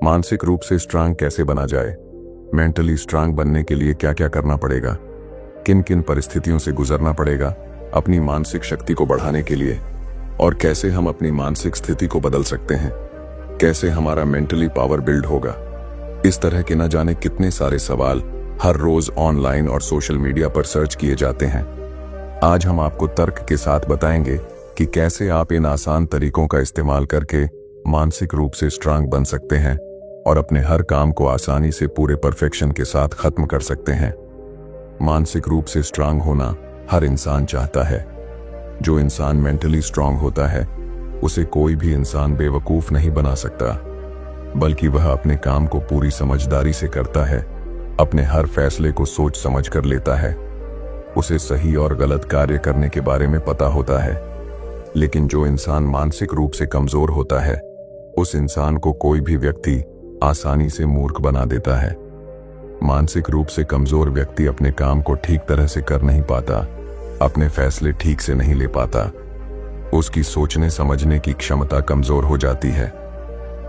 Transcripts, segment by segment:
मानसिक रूप से स्ट्रांग कैसे बना जाए? मेंटली स्ट्रांग बनने के लिए क्या क्या करना पड़ेगा? किन किन परिस्थितियों से गुजरना पड़ेगा अपनी मानसिक शक्ति को बढ़ाने के लिए? और कैसे हम अपनी मानसिक स्थिति को बदल सकते हैं? कैसे हमारा मेंटली पावर बिल्ड होगा? इस तरह के न जाने कितने सारे सवाल हर रोज ऑनलाइन और सोशल मीडिया पर सर्च किए जाते हैं। आज हम आपको तर्क के साथ बताएंगे कि कैसे आप इन आसान तरीकों का इस्तेमाल करके मानसिक रूप से स्ट्रांग बन सकते हैं और अपने हर काम को आसानी से पूरे परफेक्शन के साथ खत्म कर सकते हैं। मानसिक रूप से स्ट्रांग होना हर इंसान चाहता है। जो इंसान मेंटली स्ट्रांग होता है उसे कोई भी इंसान बेवकूफ नहीं बना सकता, बल्कि वह अपने काम को पूरी समझदारी से करता है, अपने हर फैसले को सोच समझ कर लेता है। उसे सही और गलत कार्य करने के बारे में पता होता है। लेकिन जो इंसान मानसिक रूप से कमजोर होता है उस इंसान को कोई भी व्यक्ति आसानी से मूर्ख बना देता है। मानसिक रूप से कमजोर व्यक्ति अपने काम को ठीक तरह से कर नहीं पाता, अपने फैसले ठीक से नहीं ले पाता, उसकी सोचने समझने की क्षमता कमजोर हो जाती है।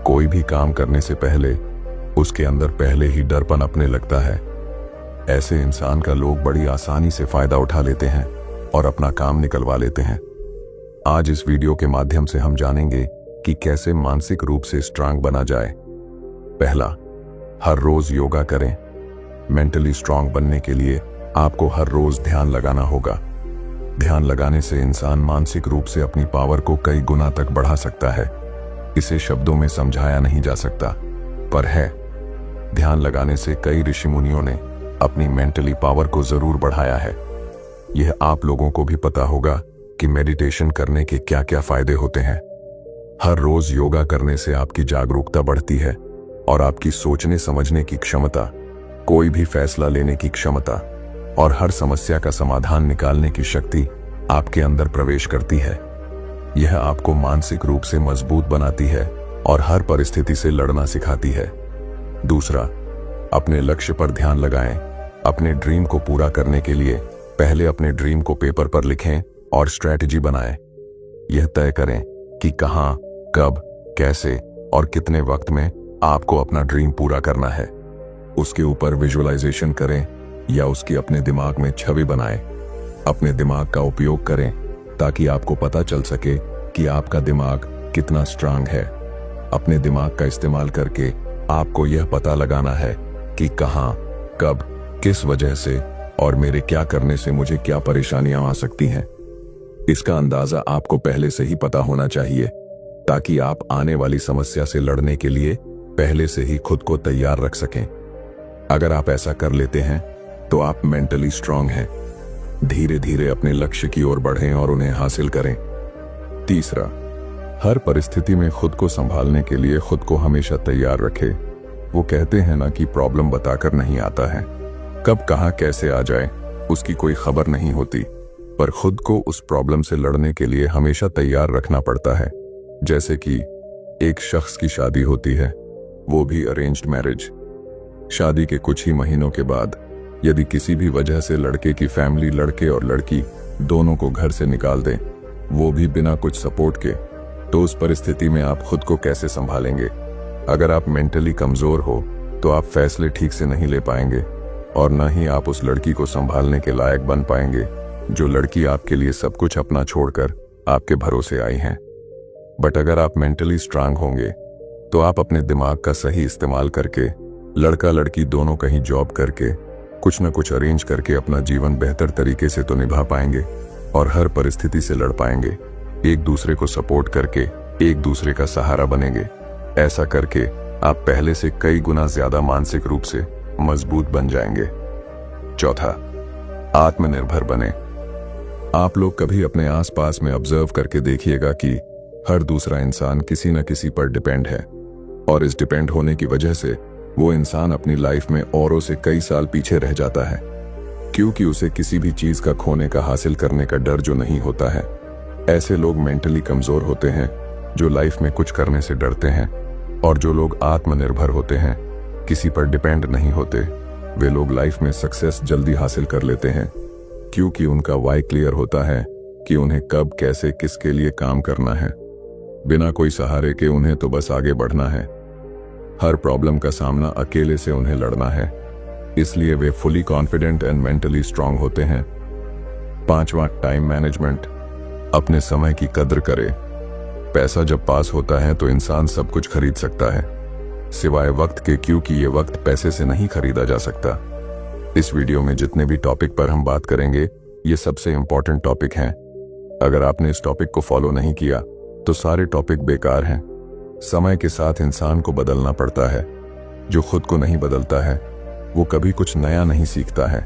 कोई भी काम करने से पहले उसके अंदर पहले ही डर पनपने लगता है। ऐसे इंसान का लोग बड़ी आसानी से फायदा उठा लेते हैं और अपना काम निकलवा लेते हैं। आज इस वीडियो के माध्यम से हम जानेंगे कि कैसे मानसिक रूप से स्ट्रांग बना जाए। पहला, हर रोज योगा करें। मेंटली स्ट्रांग बनने के लिए आपको हर रोज ध्यान लगाना होगा। ध्यान लगाने से इंसान मानसिक रूप से अपनी पावर को कई गुना तक बढ़ा सकता है। इसे शब्दों में समझाया नहीं जा सकता, पर है। ध्यान लगाने से कई ऋषि मुनियों ने अपनी मेंटली पावर को जरूर बढ़ाया है। यह आप लोगों को भी पता होगा कि मेडिटेशन करने के क्या क्या फायदे होते हैं। हर रोज योगा करने से आपकी जागरूकता बढ़ती है और आपकी सोचने समझने की क्षमता, कोई भी फैसला लेने की क्षमता और हर समस्या का समाधान निकालने की शक्ति आपके अंदर प्रवेश करती है। यह आपको मानसिक रूप से मजबूत बनाती है और हर परिस्थिति से लड़ना सिखाती है। दूसरा, अपने लक्ष्य पर ध्यान लगाएं। अपने ड्रीम को पूरा करने के लिए पहले अपने ड्रीम को पेपर पर लिखें और स्ट्रैटेजी बनाएं। यह तय करें कि कहां, कब, कैसे और कितने वक्त में आपको अपना ड्रीम पूरा करना है। उसके ऊपर विजुअलाइजेशन करें या उसकी अपने दिमाग में छवि बनाएं। अपने दिमाग का उपयोग करें ताकि आपको पता चल सके कि आपका दिमाग कितना स्ट्रांग है। अपने दिमाग का इस्तेमाल करके आपको यह पता लगाना है कि कहां, कब, किस वजह से और मेरे क्या करने से मुझे क्या परेशानियां आ सकती हैं। इसका अंदाजा आपको पहले से ही पता होना चाहिए ताकि आप आने वाली समस्या से लड़ने के लिए पहले से ही खुद को तैयार रख सकें। अगर आप ऐसा कर लेते हैं तो आप मेंटली स्ट्रांग हैं। धीरे धीरे अपने लक्ष्य की ओर बढ़ें और उन्हें हासिल करें। तीसरा, हर परिस्थिति में खुद को संभालने के लिए खुद को हमेशा तैयार रखें। वो कहते हैं ना कि प्रॉब्लम बताकर नहीं आता है, कब कहां कैसे आ जाए उसकी कोई खबर नहीं होती, पर खुद को उस प्रॉब्लम से लड़ने के लिए हमेशा तैयार रखना पड़ता है। जैसे कि एक शख्स की शादी होती है, वो भी अरेंज्ड मैरिज। शादी के कुछ ही महीनों के बाद यदि किसी भी वजह से लड़के की फैमिली लड़के और लड़की दोनों को घर से निकाल दें, वो भी बिना कुछ सपोर्ट के, तो उस परिस्थिति में आप खुद को कैसे संभालेंगे? अगर आप मेंटली कमजोर हो तो आप फैसले ठीक से नहीं ले पाएंगे और न ही आप उस लड़की को संभालने के लायक बन पाएंगे जो लड़की आपके लिए सब कुछ अपना छोड़कर आपके भरोसे आई है। बट अगर आप मेंटली स्ट्रांग होंगे तो आप अपने दिमाग का सही इस्तेमाल करके लड़का लड़की दोनों कहीं जॉब करके कुछ न कुछ अरेंज करके अपना जीवन बेहतर तरीके से तो निभा पाएंगे और हर परिस्थिति से लड़ पाएंगे। एक दूसरे को सपोर्ट करके एक दूसरे का सहारा बनेंगे। ऐसा करके आप पहले से कई गुना ज्यादा मानसिक रूप से मजबूत बन जाएंगे। चौथा, आत्मनिर्भर बने। आप लोग कभी अपने आसपास में ऑब्जर्व करके देखिएगा कि हर दूसरा इंसान किसी न किसी पर डिपेंड है और इस डिपेंड होने की वजह से वो इंसान अपनी लाइफ में औरों से कई साल पीछे रह जाता है, क्योंकि उसे किसी भी चीज का खोने का हासिल करने का डर जो नहीं होता है। ऐसे लोग मेंटली कमजोर होते हैं जो लाइफ में कुछ करने से डरते हैं, और जो लोग आत्मनिर्भर होते हैं, किसी पर डिपेंड नहीं होते, वे लोग लाइफ में सक्सेस जल्दी हासिल कर लेते हैं, क्योंकि उनका वाई क्लियर होता है कि उन्हें कब, कैसे, किसके लिए काम करना है। बिना कोई सहारे के उन्हें तो बस आगे बढ़ना है। हर प्रॉब्लम का सामना अकेले से उन्हें लड़ना है, इसलिए वे fully confident and mentally strong होते हैं। 5वां, टाइम मैनेजमेंट। अपने समय की कद्र करे। पैसा जब पास होता है तो इंसान सब कुछ खरीद सकता है, सिवाय वक्त के, क्योंकि ये वक्त पैसे से नहीं खरीदा जा सकता। इस वीडियो में जितने भी टॉपिक पर हम बात करेंगे, ये सबसे इंपॉर्टेंट टॉपिक हैं। अगर आपने इस टॉपिक को फॉलो नहीं किया तो सारे टॉपिक बेकार हैं। समय के साथ इंसान को बदलना पड़ता है। जो खुद को नहीं बदलता है वो कभी कुछ नया नहीं सीखता है।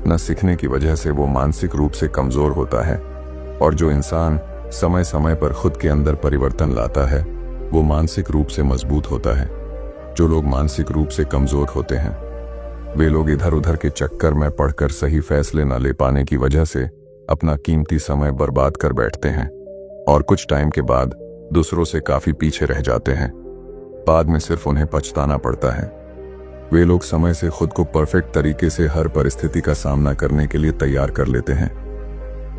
न सीखने की वजह से वो मानसिक रूप से कमजोर होता है, और जो इंसान समय समय पर खुद के अंदर परिवर्तन लाता है वो मानसिक रूप से मजबूत होता है। जो लोग मानसिक रूप से कमजोर होते हैं वे लोग इधर उधर के चक्कर में पड़कर सही फैसले न ले पाने की वजह से अपना कीमती समय बर्बाद कर बैठते हैं, और कुछ टाइम के बाद दूसरों से काफी पीछे रह जाते हैं। बाद में सिर्फ उन्हें पछताना पड़ता है। वे लोग समय से खुद को परफेक्ट तरीके से हर परिस्थिति का सामना करने के लिए तैयार कर लेते हैं।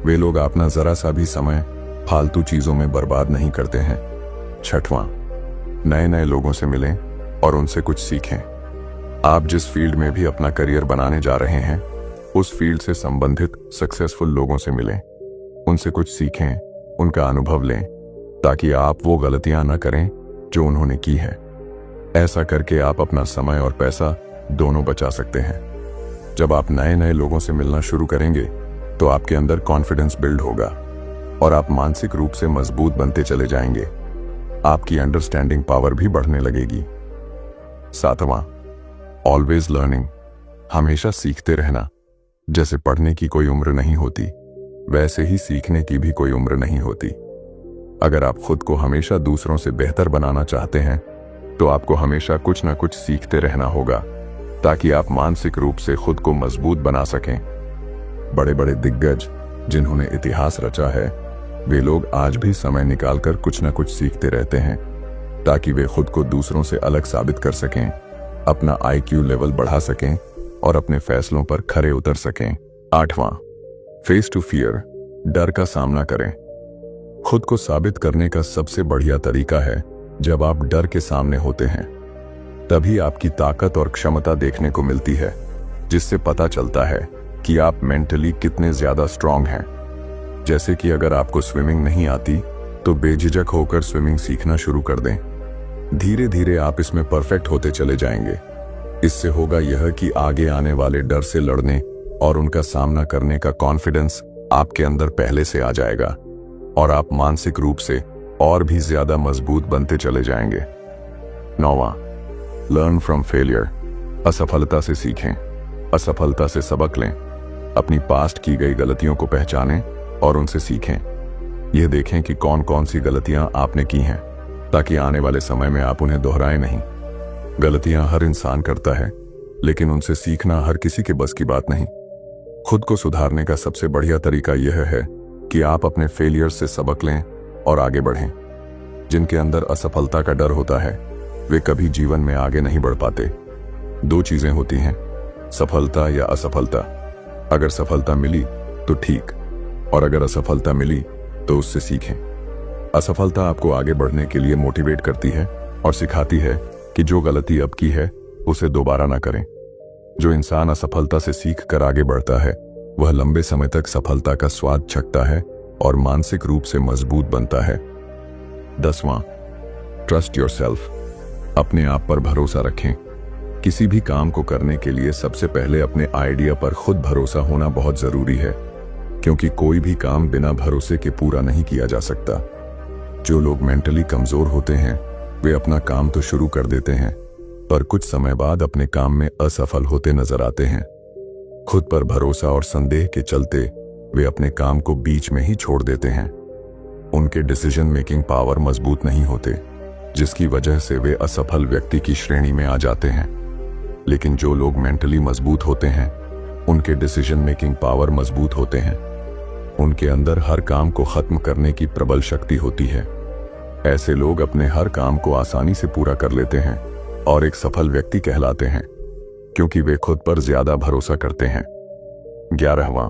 वे लोग अपना जरा सा भी समय फालतू चीजों में बर्बाद नहीं करते हैं। 6वां, नए नए लोगों से मिलें और उनसे कुछ सीखें। आप जिस फील्ड में भी अपना करियर बनाने जा रहे हैं उस फील्ड से संबंधित सक्सेसफुल लोगों से मिलें, उनसे कुछ सीखें, उनका अनुभव लें, ताकि आप वो गलतियां न करें जो उन्होंने की है। ऐसा करके आप अपना समय और पैसा दोनों बचा सकते हैं। जब आप नए नए लोगों से मिलना शुरू करेंगे तो आपके अंदर कॉन्फिडेंस बिल्ड होगा और आप मानसिक रूप से मजबूत बनते चले जाएंगे। आपकी अंडरस्टैंडिंग पावर भी बढ़ने लगेगी। 7वां, ऑलवेज लर्निंग। हमेशा सीखते रहना। जैसे पढ़ने की कोई उम्र नहीं होती, वैसे ही सीखने की भी कोई उम्र नहीं होती। अगर आप खुद को हमेशा दूसरों से बेहतर बनाना चाहते हैं तो आपको हमेशा कुछ ना कुछ सीखते रहना होगा, ताकि आप मानसिक रूप से खुद को मजबूत बना सकें। बड़े बड़े दिग्गज जिन्होंने इतिहास रचा है, वे लोग आज भी समय निकालकर कुछ ना कुछ सीखते रहते हैं, ताकि वे खुद को दूसरों से अलग साबित कर सकें, अपना IQ लेवल बढ़ा सकें और अपने फैसलों पर खरे उतर सकें। 8वां, फेस टू फियर। डर का सामना करें। खुद को साबित करने का सबसे बढ़िया तरीका है जब आप डर के सामने होते हैं। तभी आपकी ताकत और क्षमता देखने को मिलती है, जिससे पता चलता है कि आप मेंटली कितने ज्यादा स्ट्रांग हैं। जैसे कि अगर आपको स्विमिंग नहीं आती तो बेझिझक होकर स्विमिंग सीखना शुरू कर दें। धीरे धीरे आप इसमें परफेक्ट होते चले जाएंगे। इससे होगा यह कि आगे आने वाले डर से लड़ने और उनका सामना करने का कॉन्फिडेंस आपके अंदर पहले से आ जाएगा, और आप मानसिक रूप से और भी ज्यादा मजबूत बनते चले जाएंगे। 9वां, लर्न फ्रॉम फेलियर। असफलता से सीखें, असफलता से सबक लें। अपनी पास्ट की गई गलतियों को पहचानें और उनसे सीखें। यह देखें कि कौन कौन सी गलतियां आपने की हैं, ताकि आने वाले समय में आप उन्हें दोहराएं नहीं। गलतियां हर इंसान करता है, लेकिन उनसे सीखना हर किसी के बस की बात नहीं। खुद को सुधारने का सबसे बढ़िया तरीका यह है कि आप अपने फेलियर से सबक लें और आगे बढ़ें। जिनके अंदर असफलता का डर होता है वे कभी जीवन में आगे नहीं बढ़ पाते। 2 चीजें होती हैं, सफलता या असफलता। अगर सफलता मिली तो ठीक, और अगर असफलता मिली तो उससे सीखें। असफलता आपको आगे बढ़ने के लिए मोटिवेट करती है और सिखाती है कि जो गलती अब की है उसे दोबारा ना करें। जो इंसान असफलता से सीख कर आगे बढ़ता है वह लंबे समय तक सफलता का स्वाद चखता है और मानसिक रूप से मजबूत बनता है। 10वां, ट्रस्ट योरसेल्फ। अपने आप पर भरोसा रखें। किसी भी काम को करने के लिए सबसे पहले अपने आइडिया पर खुद भरोसा होना बहुत जरूरी है, क्योंकि कोई भी काम बिना भरोसे के पूरा नहीं किया जा सकता। जो लोग मेंटली कमजोर होते हैं वे अपना काम तो शुरू कर देते हैं, पर कुछ समय बाद अपने काम में असफल होते नजर आते हैं। खुद पर भरोसा और संदेह के चलते वे अपने काम को बीच में ही छोड़ देते हैं। उनके डिसीजन मेकिंग पावर मजबूत नहीं होते, जिसकी वजह से वे असफल व्यक्ति की श्रेणी में आ जाते हैं। लेकिन जो लोग मेंटली मजबूत होते हैं उनके डिसीजन मेकिंग पावर मजबूत होते हैं। उनके अंदर हर काम को खत्म करने की प्रबल शक्ति होती है। ऐसे लोग अपने हर काम को आसानी से पूरा कर लेते हैं और एक सफल व्यक्ति कहलाते हैं, क्योंकि वे खुद पर ज्यादा भरोसा करते हैं। 11वां,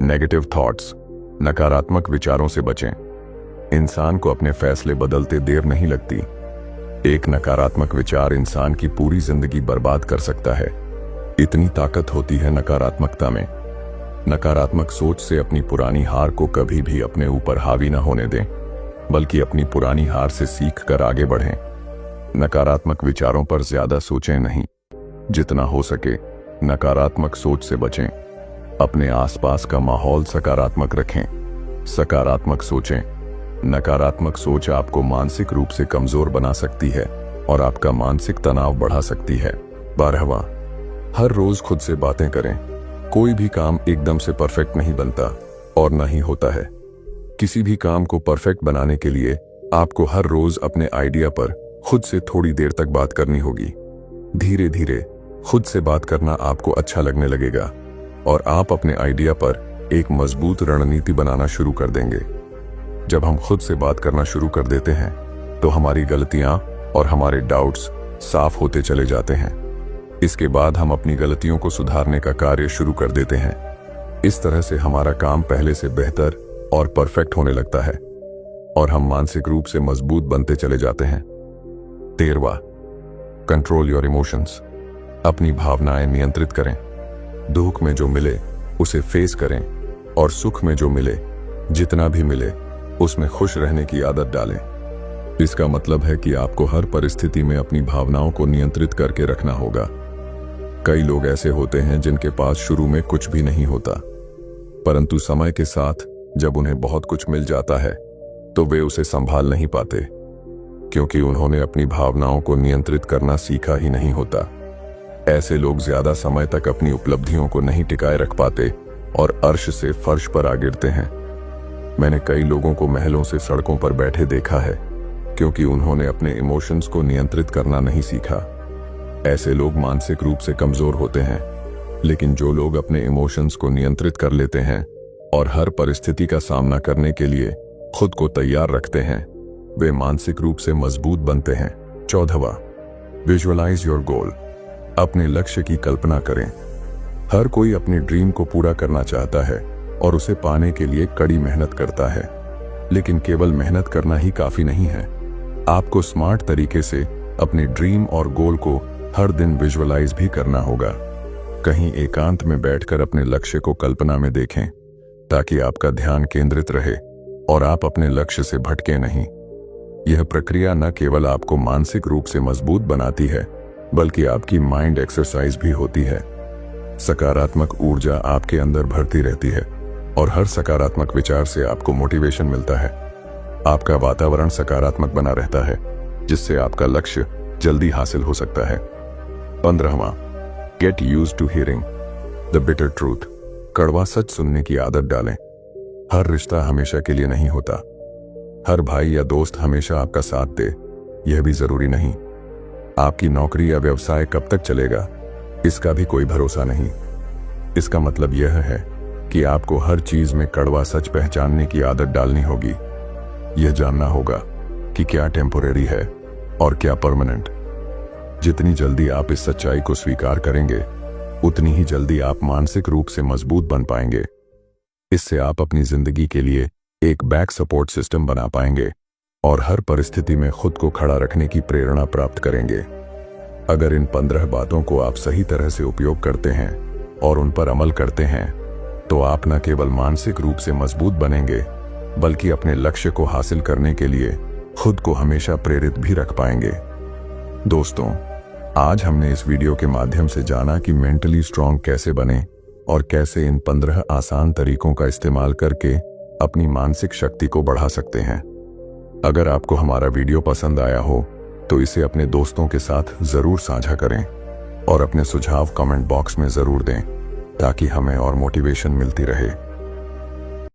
नेगेटिव थॉट्स। नकारात्मक विचारों से बचें। इंसान को अपने फैसले बदलते देर नहीं लगती। एक नकारात्मक विचार इंसान की पूरी जिंदगी बर्बाद कर सकता है। इतनी ताकत होती है नकारात्मकता में। नकारात्मक सोच से अपनी पुरानी हार को कभी भी अपने ऊपर हावी न होने दें, बल्कि अपनी पुरानी हार से सीख कर आगे बढ़ें। नकारात्मक विचारों पर ज्यादा सोचें नहीं, जितना हो सके नकारात्मक सोच से बचें। अपने आसपास का माहौल सकारात्मक रखें। सकारात्मक सोचें। नकारात्मक सोच आपको मानसिक रूप से कमजोर बना सकती है और आपका मानसिक तनाव बढ़ा सकती है। 12वां, हर रोज खुद से बातें करें। कोई भी काम एकदम से परफेक्ट नहीं बनता और न ही होता है। किसी भी काम को परफेक्ट बनाने के लिए आपको हर रोज अपने आइडिया पर खुद से थोड़ी देर तक बात करनी होगी। धीरे धीरे खुद से बात करना आपको अच्छा लगने लगेगा और आप अपने आइडिया पर एक मजबूत रणनीति बनाना शुरू कर देंगे। जब हम खुद से बात करना शुरू कर देते हैं तो हमारी गलतियां और हमारे डाउट्स साफ होते चले जाते हैं। इसके बाद हम अपनी गलतियों को सुधारने का कार्य शुरू कर देते हैं। इस तरह से हमारा काम पहले से बेहतर और परफेक्ट होने लगता है और हम मानसिक रूप से मजबूत बनते चले जाते हैं। 13वां, कंट्रोल योर इमोशंस। अपनी भावनाएं नियंत्रित करें। दुख में जो मिले उसे फेस करें और सुख में जो मिले, जितना भी मिले, उसमें खुश रहने की आदत डालें। इसका मतलब है कि आपको हर परिस्थिति में अपनी भावनाओं को नियंत्रित करके रखना होगा। कई लोग ऐसे होते हैं जिनके पास शुरू में कुछ भी नहीं होता, परंतु समय के साथ जब उन्हें बहुत कुछ मिल जाता है तो वे उसे संभाल नहीं पाते, क्योंकि उन्होंने अपनी भावनाओं को नियंत्रित करना सीखा ही नहीं होता। ऐसे लोग ज्यादा समय तक अपनी उपलब्धियों को नहीं टिकाए रख पाते और अर्श से फर्श पर आ गिरते हैं। मैंने कई लोगों को महलों से सड़कों पर बैठे देखा है, क्योंकि उन्होंने अपने इमोशंस को नियंत्रित करना नहीं सीखा। ऐसे लोग मानसिक रूप से कमजोर होते हैं, लेकिन जो लोग अपने इमोशंस को नियंत्रित कर लेते हैं और हर परिस्थिति का सामना करने के लिए खुद को तैयार रखते हैं, वे मानसिक रूप से मजबूत बनते हैं। 14वां, विजुअलाइज योर गोल। अपने लक्ष्य की कल्पना करें। हर कोई अपने ड्रीम को पूरा करना चाहता है और उसे पाने के लिए कड़ी मेहनत करता है, लेकिन केवल मेहनत करना ही काफी नहीं है। आपको स्मार्ट तरीके से अपने ड्रीम और गोल को हर दिन विजुअलाइज भी करना होगा। कहीं एकांत में बैठकर अपने लक्ष्य को कल्पना में देखें, ताकि आपका ध्यान केंद्रित रहे और आप अपने लक्ष्य से भटके नहीं। यह प्रक्रिया न केवल आपको मानसिक रूप से मजबूत बनाती है, बल्कि आपकी माइंड एक्सरसाइज भी होती है। सकारात्मक ऊर्जा आपके अंदर भरती रहती है और हर सकारात्मक विचार से आपको मोटिवेशन मिलता है। आपका वातावरण सकारात्मक बना रहता है, जिससे आपका लक्ष्य जल्दी हासिल हो सकता है। 15वां, get used to hearing the bitter truth. कड़वा सच सुनने की आदत डालें। हर रिश्ता हमेशा के लिए नहीं होता। हर भाई या दोस्त हमेशा आपका साथ दे, यह भी जरूरी नहीं। आपकी नौकरी या व्यवसाय कब तक चलेगा, इसका भी कोई भरोसा नहीं। इसका मतलब यह है कि आपको हर चीज में कड़वा सच पहचानने की आदत डालनी होगी। यह जानना होगा कि क्या टेम्पोरेरी है और क्या परमानेंट। जितनी जल्दी आप इस सच्चाई को स्वीकार करेंगे, उतनी ही जल्दी आप मानसिक रूप से मजबूत बन पाएंगे। इससे आप अपनी जिंदगी के लिए एक बैक सपोर्ट सिस्टम बना पाएंगे और हर परिस्थिति में खुद को खड़ा रखने की प्रेरणा प्राप्त करेंगे। अगर इन 15 बातों को आप सही तरह से उपयोग करते हैं और उन पर अमल करते हैं, तो आप न केवल मानसिक रूप से मजबूत बनेंगे, बल्कि अपने लक्ष्य को हासिल करने के लिए खुद को हमेशा प्रेरित भी रख पाएंगे। दोस्तों, आज हमने इस वीडियो के माध्यम से जाना कि मेंटली स्ट्रांग कैसे बने और कैसे इन 15 आसान तरीकों का इस्तेमाल करके अपनी मानसिक शक्ति को बढ़ा सकते हैं। अगर आपको हमारा वीडियो पसंद आया हो तो इसे अपने दोस्तों के साथ जरूर साझा करें और अपने सुझाव कमेंट बॉक्स में जरूर दें, ताकि हमें और मोटिवेशन मिलती रहे।